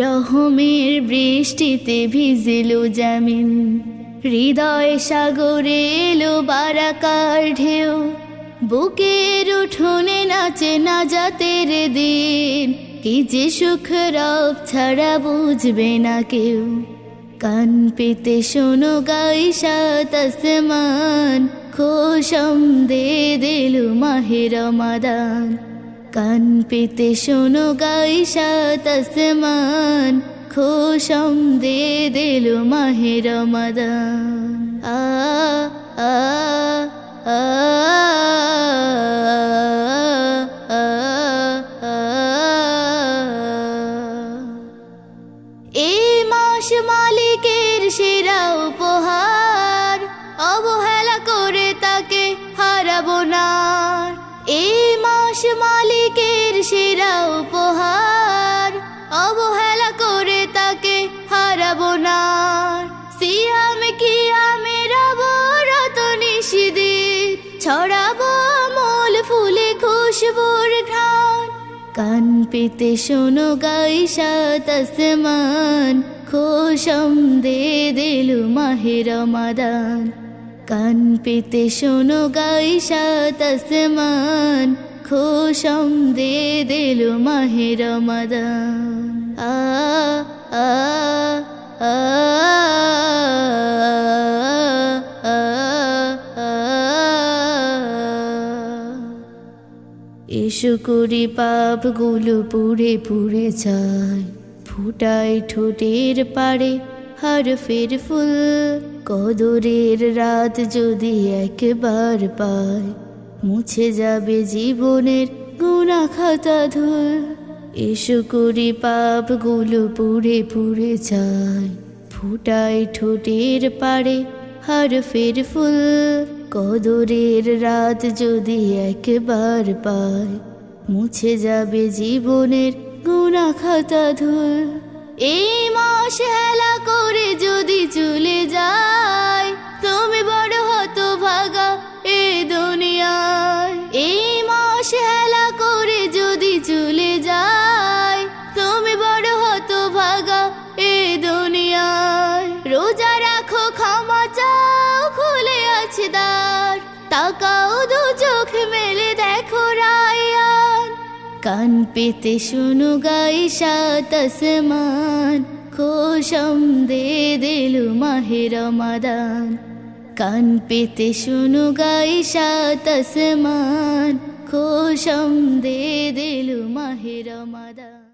রহমের বৃষ্টিতে ভিজলো জামিন, হৃদয় সাগরে এলো বারাকার ঢেউ। বুকের উঠোনে নাচে নাজাতের দিন, কি যে সুখ রব ছাড়া বুঝবে না কেউ। কান পেতে শোনো গাই সাত আসমান, খোশামদে দিলো মাহে রমাদান। কান পেতে শোনো গাই সাত আসমান, খোশামদে দিলো মাহে রমাদান। আ আ আ এই মাস মালিকের সেরা উপহার, অবহেলা করে তাকে হারাবো না। এই মাস মালিকের সেরা উপহার, অবহেলা করে তাকে হারাবো না। সিয়াম কিয়ামের অবরত নিশিদিন, ছড়াবো আমল ফুলে খুশবুর ঘ্রাণ। কান পেতে শোনো গাই সাত আসমান, খোশামদে দিলো মাহে রমাদান। কান পেতে শোনো গাই সাত আসমান, খোশামদে দিলো মাহে রমাদান। আ আ আ এসো করি পাপগুলো পুড়ে পুড়ে যায়, ফুটায় ঠোঁটের পাড়ে হরফের ফুল। কদরের রাত যদি একবার পায়, মুছে যাবে জীবনের গুনাহ খাতা ধুল। এসো করি পাপগুলো পুড়ে পুড়ে যায়, ফুটায় ঠোঁটের পাড়ে হরফের ফুল। কদরের রাত যদি একবার পায়, মুছে যাবে জীবনের গুনাহ খাতা ধুল। এই মাস হেলা করে যদি চলে যায়, তুমি বড় হতভাগা এ দুনিয়ায়। এই মাস হেলা করে যদি চলে যায়, তুমি বড় হতভাগা এ দুনিয়ায়। রোজা রাখো ক্ষমা চাও, খুলে আছে দ্বার, তাকাও দু চোখ মেলে দেখো রায়ান। কান পেতে শোনো গাই সাত আসমান, খোশামদে দিলো মাহে রমাদান। কান পেতে শোনো গাই সাত আসমান, খোশামদে দিলো মাহে রমাদান।